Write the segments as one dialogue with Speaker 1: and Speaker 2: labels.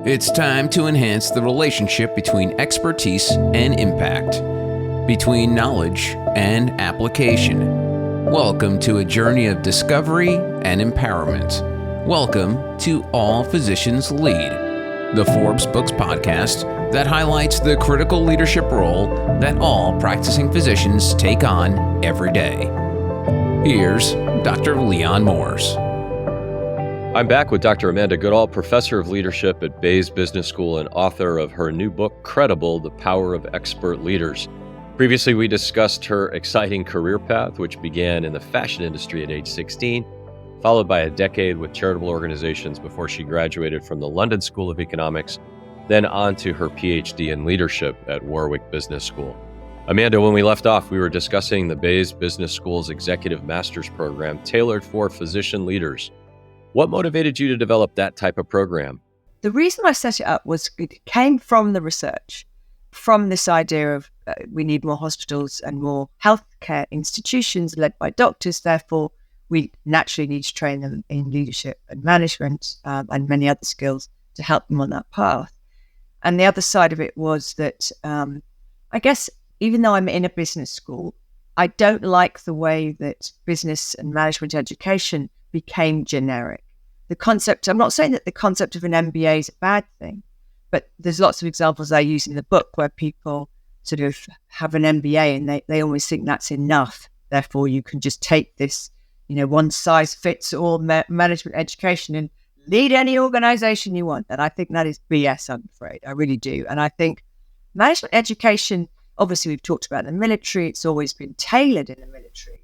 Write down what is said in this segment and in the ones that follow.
Speaker 1: It's time to enhance the relationship between expertise and impact, between knowledge and application. Welcome to a journey of discovery and empowerment. Welcome to All Physicians Lead, the Forbes Books podcast that highlights the critical leadership role that all practicing physicians take on every day. Here's Dr. Leon Morse.
Speaker 2: I'm back with Dr. Amanda Goodall, professor of leadership at Bayes Business School and author of her new book, Credible: The Power of Expert Leaders. Previously, we discussed her exciting career path, which began in the fashion industry at age 16, followed by a decade with charitable organizations before she graduated from the London School of Economics, then on to her PhD in leadership at Warwick Business School. Amanda, when we left off, we were discussing the Bayes Business School's Executive Master's Program tailored for physician leaders. What motivated you to develop that type of program?
Speaker 3: The reason I set it up was it came from the research, from this idea of we need more hospitals and more healthcare institutions led by doctors. Therefore, we naturally need to train them in leadership and management and many other skills to help them on that path. And the other side of it was that I guess even though I'm in a business school, I don't like the way that business and management education became generic. The concept, I'm not saying that the concept of an MBA is a bad thing, but there's lots of examples I use in the book where people sort of have an MBA and they always think that's enough. Therefore, you can just take this, one size fits all management education and lead any organization you want. And I think that is BS, I'm afraid. I really do. And I think management education, obviously we've talked about the military, it's always been tailored in the military.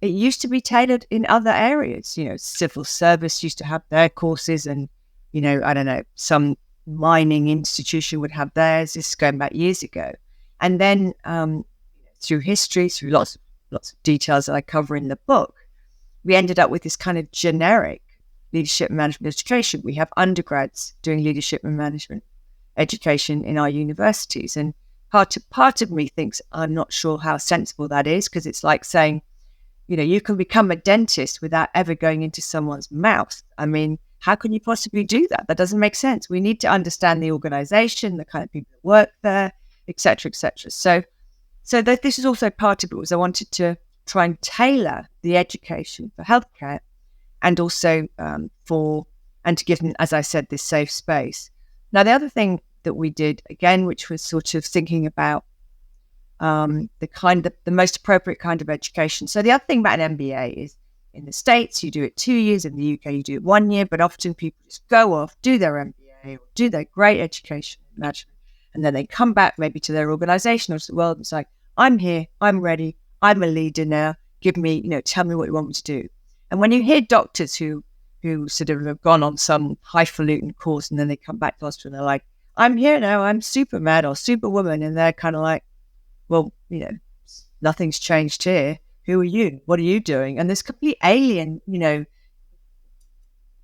Speaker 3: It used to be tailored in other areas. Civil service used to have their courses and, some mining institution would have theirs. This is going back years ago. And then through history, through lots of details that I cover in the book, we ended up with this kind of generic leadership and management education. We have undergrads doing leadership and management education in our universities. And part of me thinks I'm not sure how sensible that is, because it's like saying, you can become a dentist without ever going into someone's mouth. I mean, how can you possibly do that? That doesn't make sense. We need to understand the organization, the kind of people that work there, et cetera, et cetera. So that this is also part of it, was I wanted to try and tailor the education for healthcare and also to give them, as I said, this safe space. Now, the other thing that we did, again, which was sort of thinking about the most appropriate kind of education. So the other thing about an MBA is in the States, you do it 2 years. In the UK, you do it 1 year. But often people just go off, do their MBA or do their great education and management, and then they come back maybe to their organization or to the world and it's like, I'm here, I'm ready, I'm a leader now. Give me, tell me what you want me to do. And when you hear doctors who sort of have gone on some highfalutin course and then they come back to hospital and they're like, I'm here now, I'm Superman or Superwoman, and they're kind of like, well, nothing's changed here. Who are you? What are you doing? And this complete alien,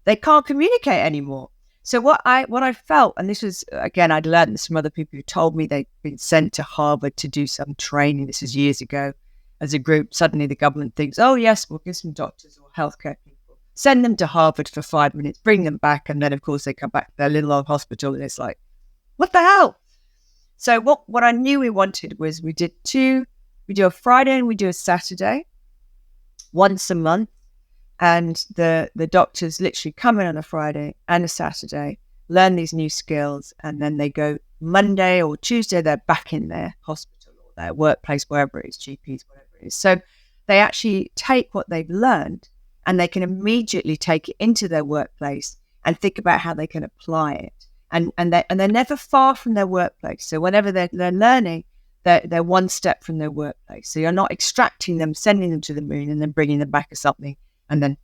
Speaker 3: they can't communicate anymore. So what I felt, and this was, again, I'd learned this from other people who told me they'd been sent to Harvard to do some training. This was years ago. As a group, suddenly the government thinks, oh yes, we'll get some doctors or healthcare people, send them to Harvard for 5 minutes, bring them back. And then of course they come back to their little old hospital and it's like, what the hell? So what I knew we wanted was we do a Friday and we do a Saturday once a month. And the doctors literally come in on a Friday and a Saturday, learn these new skills, and then they go Monday or Tuesday, they're back in their hospital or their workplace, wherever it is, GPs, whatever it is. So they actually take what they've learned and they can immediately take it into their workplace and think about how they can apply it. And they're never far from their workplace. So whenever they're learning, they're one step from their workplace. So you're not extracting them, sending them to the moon, and then bringing them back as something, and then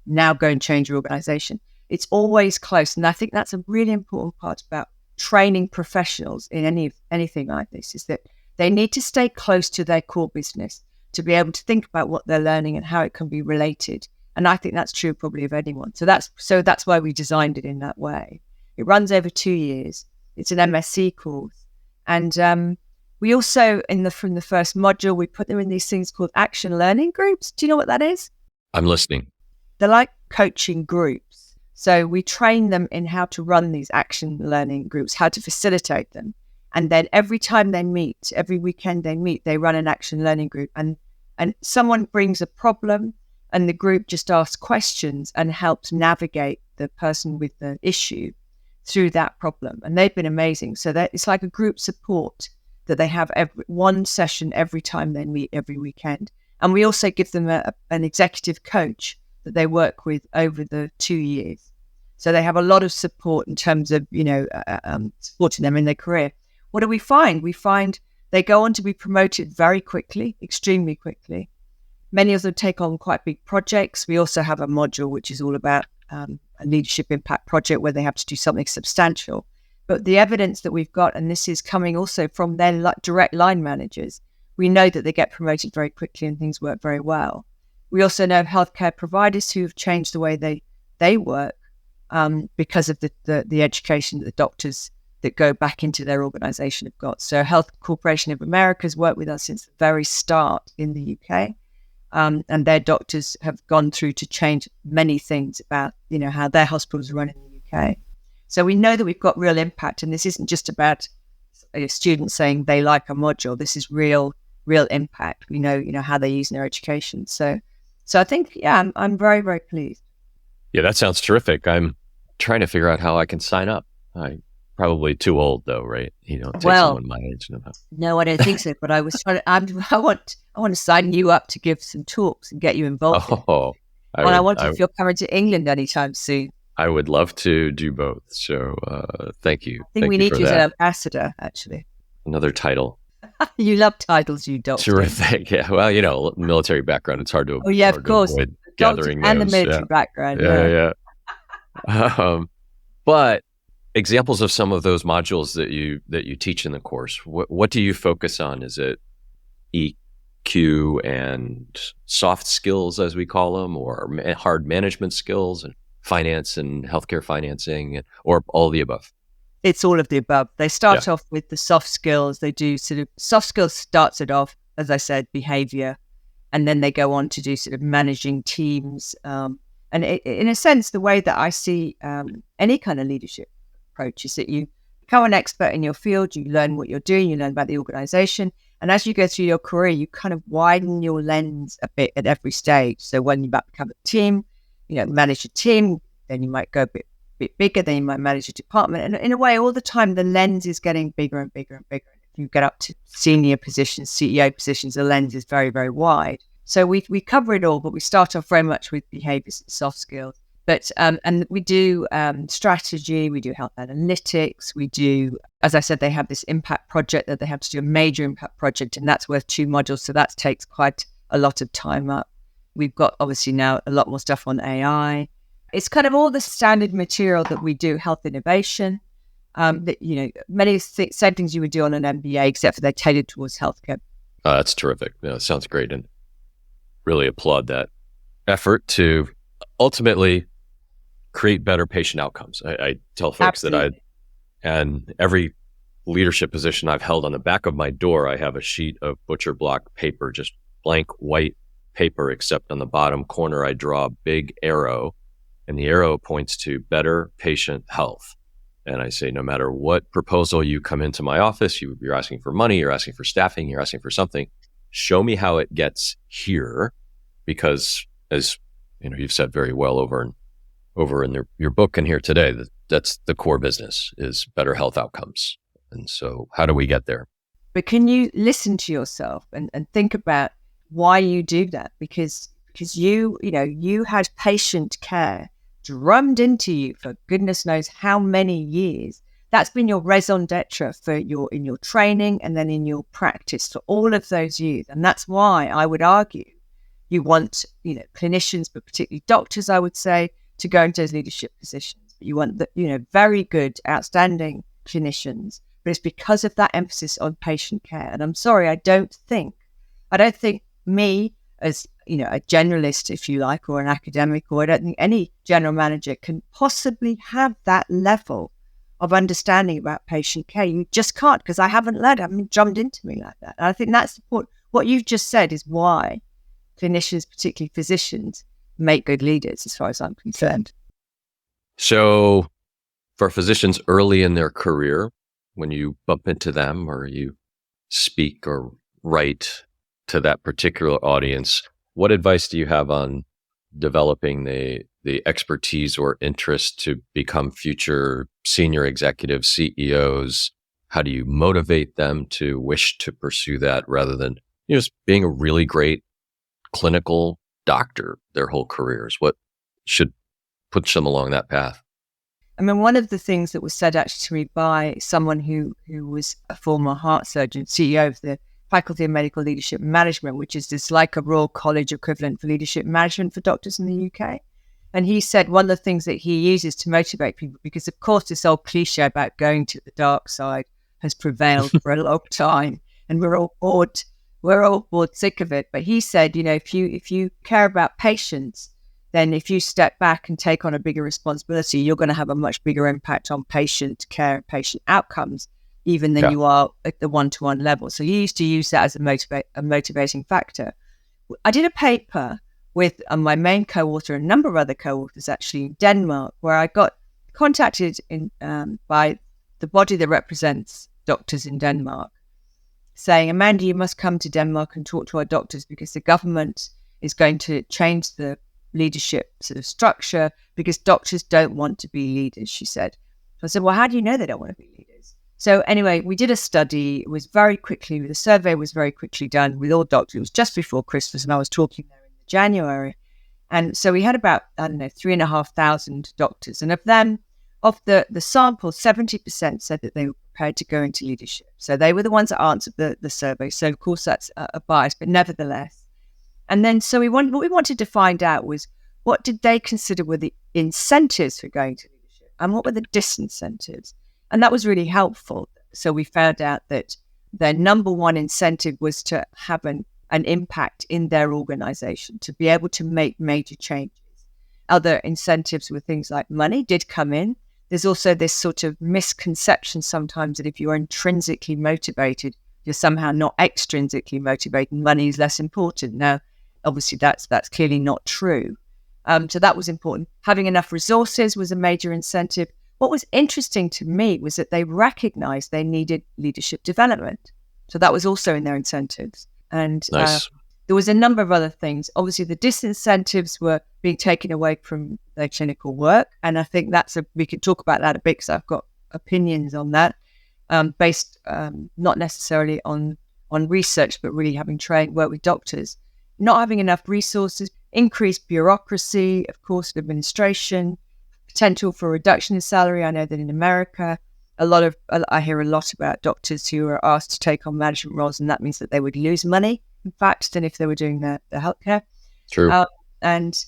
Speaker 3: now go and change your organization. It's always close, and I think that's a really important part about training professionals in anything like this, is that they need to stay close to their core business to be able to think about what they're learning and how it can be related. And I think that's true probably of anyone. So that's why we designed it in that way. It runs over 2 years. It's an MSc course. And we also, from the first module, we put them in these things called action learning groups. Do you know what that is?
Speaker 2: I'm listening.
Speaker 3: They're like coaching groups. So we train them in how to run these action learning groups, how to facilitate them. And then every time they meet, every weekend they meet, they run an action learning group. And someone brings a problem and the group just asks questions and helps navigate the person with the issue through that problem. And they've been amazing. So that it's like a group support that they have one session every time they meet every weekend. And we also give them an executive coach that they work with over the 2 years. So they have a lot of support in terms of, supporting them in their career. What do we find? We find they go on to be promoted very quickly, extremely quickly. Many of them take on quite big projects. We also have a module which is all about a leadership impact project where they have to do something substantial. But the evidence that we've got, and this is coming also from their direct line managers, we know that they get promoted very quickly and things work very well. We also know of healthcare providers who have changed the way they work because of the education that the doctors that go back into their organization have got. So Health Corporation of America has worked with us since the very start in the UK. And their doctors have gone through to change many things about, how their hospitals run in the UK. So we know that we've got real impact, and this isn't just about students saying they like a module. This is real impact. We know, how they use in their education. So I think, I'm very, very pleased.
Speaker 2: Yeah, that sounds terrific. I'm trying to figure out how I can sign up. I'm probably too old though, right? Take someone my age.
Speaker 3: No, I don't think so. But I was trying to, I want to sign you up to give some talks and get you involved. I wonder if you're coming to England anytime soon.
Speaker 2: I would love to do both. So thank you.
Speaker 3: I think we need you as an ambassador, actually.
Speaker 2: Another title.
Speaker 3: You love titles, you doctor.
Speaker 2: Terrific. Yeah. Well, military background. It's hard to.
Speaker 3: Oh yeah, of course.
Speaker 2: Gathering
Speaker 3: and
Speaker 2: those.
Speaker 3: The military background.
Speaker 2: Yeah. But examples of some of those modules that you teach in the course. What do you focus on? Is it EQ and soft skills, as we call them, or hard management skills and finance and healthcare financing, or all the above?
Speaker 3: It's all of the above. They start off with the soft skills. They do sort of soft skills starts it off, as I said, behavior, and then they go on to do sort of managing teams. And in a sense, the way that I see any kind of leadership approach is that you become an expert in your field, you learn what you're doing, you learn about the organization. And as you go through your career, you kind of widen your lens a bit at every stage. So when you become a team, manage a team, then you might go a bit bigger, then you might manage a department. And in a way, all the time, the lens is getting bigger and bigger and bigger. If you get up to senior positions, CEO positions, the lens is very, very wide. So we cover it all, but we start off very much with behaviors and soft skills. But and we do strategy, we do health analytics, we do, as I said, they have this impact project that they have to do, a major impact project, and that's worth 2 modules. So that takes quite a lot of time up. We've got obviously now a lot more stuff on AI. It's kind of all the standard material that we do, health innovation, that, many same things you would do on an MBA, except for they're tailored towards healthcare.
Speaker 2: That's terrific. It sounds great, and really applaud that effort to ultimately create better patient outcomes. I tell folks
Speaker 3: Absolutely.
Speaker 2: and every leadership position I've held, on the back of my door, I have a sheet of butcher block paper, just blank white paper, except on the bottom corner, I draw a big arrow, and the arrow points to better patient health. And I say, no matter what proposal you come into my office, you're asking for money, you're asking for staffing, you're asking for something, show me how it gets here, because as you've said very well over in your book and here today, that's the core business, is better health outcomes. And so how do we get there?
Speaker 3: But can you listen to yourself and think about why you do that? Because you had patient care drummed into you for goodness knows how many years. That's been your raison d'etre in your training and then in your practice for all of those years. And that's why I would argue you want, clinicians, but particularly doctors, I would say, to go into those leadership positions. You want very good, outstanding clinicians, but it's because of that emphasis on patient care. And I'm sorry, I don't think me as, a generalist, if you like, or an academic, or I don't think any general manager can possibly have that level of understanding about patient care. You just can't, because I haven't drummed into me like that. And I think that's what you've just said is why clinicians, particularly physicians, make good leaders, as far as I'm concerned.
Speaker 2: So for physicians early in their career, when you bump into them or you speak or write to that particular audience, what advice do you have on developing the expertise or interest to become future senior executives, CEOs? How do you motivate them to wish to pursue that rather than just being a really great clinical doctor their whole careers? What should push them along that path?
Speaker 3: I mean, one of the things that was said actually to me by someone who was a former heart surgeon, CEO of the Faculty of Medical Leadership and Management, which is this like a Royal College equivalent for leadership management for doctors in the UK. And he said one of the things that he uses to motivate people, because of course this old cliche about going to the dark side has prevailed for a long time, and we're all bored sick of it. But he said, if you care about patients, then if you step back and take on a bigger responsibility, you're going to have a much bigger impact on patient care and patient outcomes, even than you are at the one-to-one level. So he used to use that as a motivating factor. I did a paper with my main co-author and a number of other co-authors actually in Denmark, where I got contacted by the body that represents doctors in Denmark, saying, Amanda, you must come to Denmark and talk to our doctors because the government is going to change the leadership sort of structure because doctors don't want to be leaders, she said. So I said, well, how do you know they don't want to be leaders? So anyway, we did a study. It was the survey was very quickly done with all doctors. It was just before Christmas and I was talking there in January. And so we had about, 3,500 doctors. And of them, of the sample, 70% said that they were prepared to go into leadership. So they were the ones that answered the survey. So of course that's a bias, but nevertheless. And then so what we wanted to find out was what did they consider were the incentives for going to leadership and what were the disincentives? And that was really helpful. So we found out that their number one incentive was to have an impact in their organization, to be able to make major changes. Other incentives were things like money did come in. There's also this sort of misconception sometimes that if you're intrinsically motivated, you're somehow not extrinsically motivated, money is less important. Now, obviously, that's clearly not true. So that was important. Having enough resources was a major incentive. What was interesting to me was that they recognized they needed leadership development. So that was also in their incentives. And
Speaker 2: Nice.
Speaker 3: there was a number of other things. Obviously, the disincentives were being taken away from their clinical work. And I think we could talk about that a bit because I've got opinions on that, based not necessarily on research, but really having work with doctors. Not having enough resources, increased bureaucracy, of course, administration, potential for reduction in salary. I know that in America, I hear a lot about doctors who are asked to take on management roles, and that means that they would lose money, in fact, than if they were doing their healthcare.
Speaker 2: True.
Speaker 3: And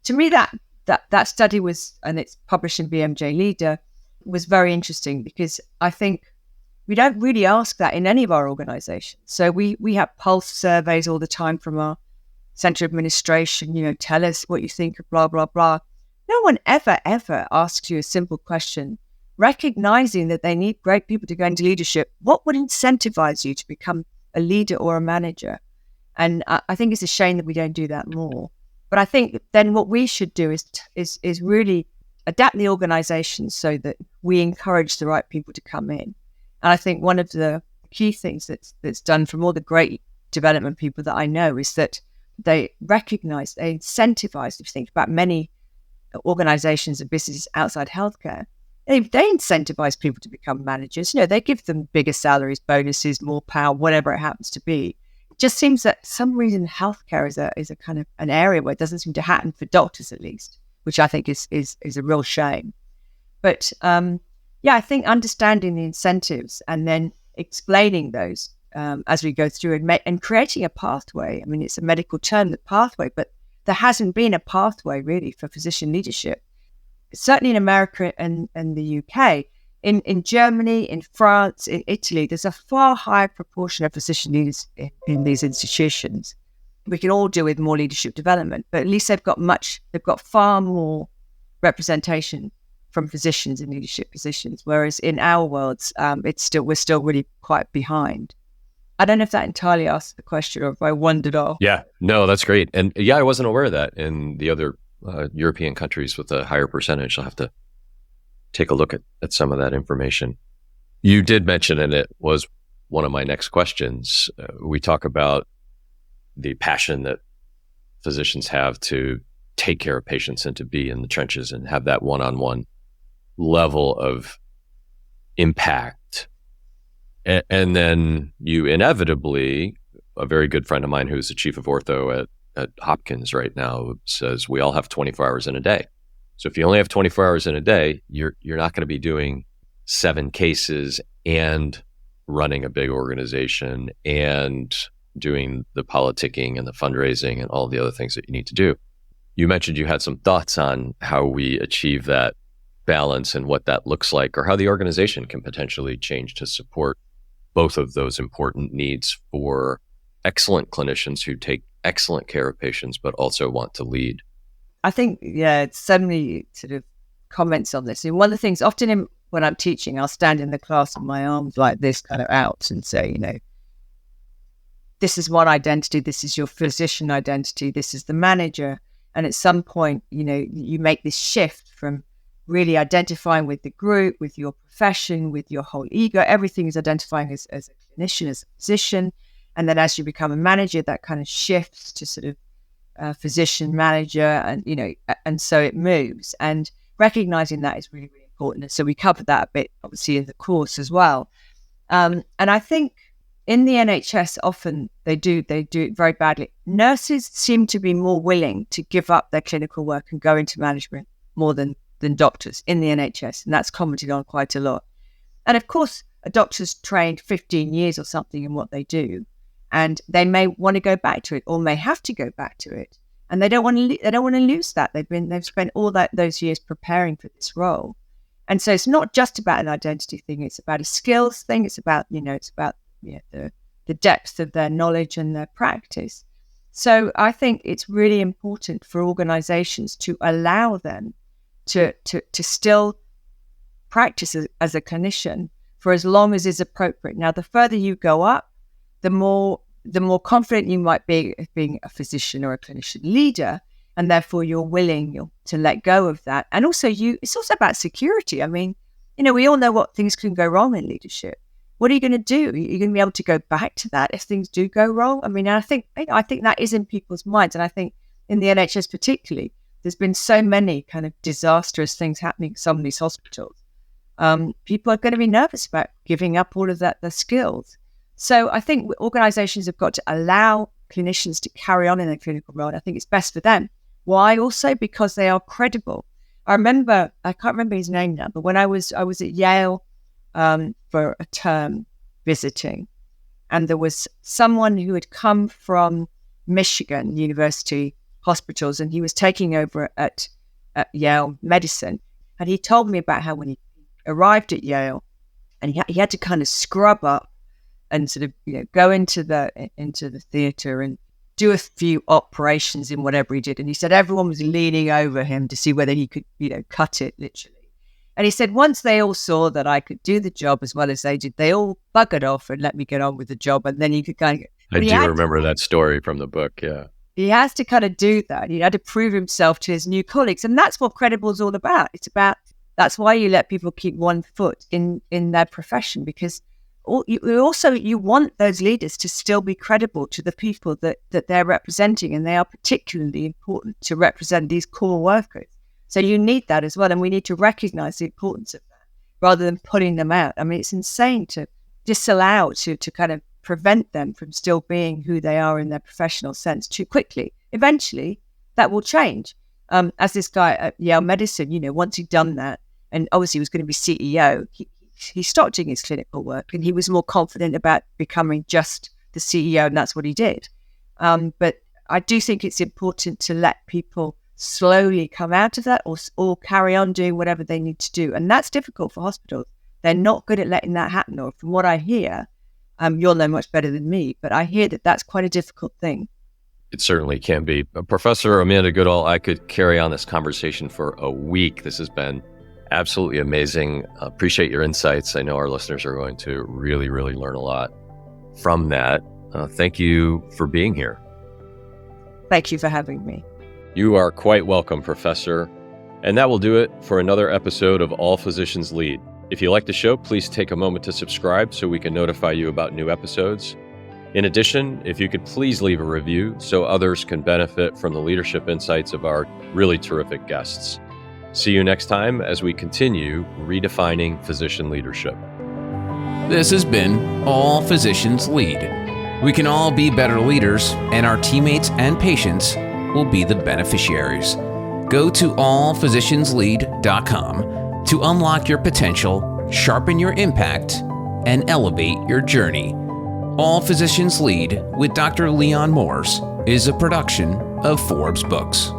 Speaker 3: to me, that study was, and it's published in BMJ Leader, was very interesting because I think we don't really ask that in any of our organizations. So we have pulse surveys all the time from our center administration, tell us what you think of blah, blah, blah. No one ever asks you a simple question, recognizing that they need great people to go into leadership. What would incentivize you to become a leader or a manager? And I think it's a shame that we don't do that more. But I think then what we should do is really adapt the organization so that we encourage the right people to come in. And I think one of the key things that's done from all the great development people that I know is that they recognize, they incentivize. If you think about many organizations and businesses outside healthcare, they incentivize people to become managers. They give them bigger salaries, bonuses, more power, whatever it happens to be. It just seems that for some reason healthcare is a kind of an area where it doesn't seem to happen for doctors, at least, which I think is a real shame. But I think understanding the incentives and then explaining those as we go through and creating a pathway. I mean, it's a medical term, the pathway, but there hasn't been a pathway really for physician leadership. Certainly in America and the UK, in Germany, in France, in Italy, there's a far higher proportion of physician leaders in these institutions. We can all do with more leadership development, but at least they've got far more representation from physicians in leadership positions, whereas in our worlds, we're still really quite behind. I don't know if that entirely answers the question or if I wandered off.
Speaker 2: Yeah, no, that's great. And I wasn't aware of that. And the other European countries with a higher percentage. I'll have to take a look at some of that information. You did mention, and it was one of my next questions, we talk about the passion that physicians have to take care of patients and to be in the trenches and have that one-on-one level of impact. And then you inevitably, a very good friend of mine who's the chief of ortho at Hopkins right now says we all have 24 hours in a day. So if you only have 24 hours in a day, you're not going to be doing 7 cases and running a big organization and doing the politicking and the fundraising and all the other things that you need to do. You mentioned you had some thoughts on how we achieve that balance and what that looks like, or how the organization can potentially change to support both of those important needs for excellent clinicians who take excellent care of patients, but also want to lead.
Speaker 3: I think, it's so many sort of comments on this. And one of the things, often when I'm teaching, I'll stand in the class with my arms like this kind of out and say, this is one identity, this is your physician identity, this is the manager. And at some point, you make this shift from really identifying with the group, with your profession, with your whole ego. Everything is identifying as a clinician, as a physician. And then as you become a manager, that kind of shifts to sort of physician manager, and so it moves. And recognizing that is really, really important. And so we covered that a bit, obviously, in the course as well. And I think in the NHS, often they do it very badly. Nurses seem to be more willing to give up their clinical work and go into management more than doctors in the NHS. And that's commented on quite a lot. And of course, a doctor's trained 15 years or something in what they do, and they may want to go back to it or may have to go back to it. And they don't want to lose that. They've spent all those years preparing for this role. And so it's not just about an identity thing. It's about a skills thing. It's about, the depth of their knowledge and their practice. So I think it's really important for organizations to allow them to still practice as a clinician for as long as is appropriate. Now, the further you go up, the more confident you might be as being a physician or a clinician leader, and therefore you're willing to let go of that. And also it's also about security. I mean, we all know what things can go wrong in leadership. What are you going to do? Are you going to be able to go back to that if things do go wrong? I mean, I think that is in people's minds. And I think in the NHS particularly, there's been so many kind of disastrous things happening at some of these hospitals. People are going to be nervous about giving up all of the skills. So I think organizations have got to allow clinicians to carry on in their clinical role. And I think it's best for them. Why? Also because they are credible. I can't remember his name now, but when I was at Yale for a term visiting, and there was someone who had come from Michigan University hospitals, and he was taking over at Yale Medicine. And he told me about how when he arrived at Yale, and he had to kind of scrub up and sort of go into the theatre and do a few operations in whatever he did. And he said everyone was leaning over him to see whether he could cut it literally. And he said once they all saw that I could do the job as well as they did, they all buggered off and let me get on with the job. And then he could kind of
Speaker 2: I do remember that story from the book. Yeah,
Speaker 3: he has to kind of do that. He had to prove himself to his new colleagues, and that's what credible is all about. That's why you let people keep one foot in their profession, because you want those leaders to still be credible to the people that they're representing, and they are particularly important to represent these core workers. So you need that as well, and we need to recognize the importance of that rather than putting them out. I mean, it's insane to disallow, to kind of prevent them from still being who they are in their professional sense too quickly. Eventually, that will change. As this guy at Yale Medicine, once he'd done that, and obviously he was going to be CEO, he stopped doing his clinical work, and he was more confident about becoming just the CEO, and that's what he did. But I do think it's important to let people slowly come out of that or carry on doing whatever they need to do. And that's difficult for hospitals. They're not good at letting that happen. Or from what I hear, you'll know much better than me, but I hear that that's quite a difficult thing.
Speaker 2: It certainly can be. Professor Amanda Goodall, I could carry on this conversation for a week. This has been absolutely amazing. Appreciate your insights. I know our listeners are going to really, really learn a lot from that. Thank you for being here.
Speaker 3: Thank you for having me.
Speaker 2: You are quite welcome, Professor. And that will do it for another episode of All Physicians Lead. If you like the show, please take a moment to subscribe so we can notify you about new episodes. In addition, if you could please leave a review so others can benefit from the leadership insights of our really terrific guests. See you next time as we continue redefining physician leadership.
Speaker 1: This has been All Physicians Lead. We can all be better leaders, and our teammates and patients will be the beneficiaries. Go to allphysicianslead.com to unlock your potential, sharpen your impact, and elevate your journey. All Physicians Lead with Dr. Leon Morse is a production of Forbes Books.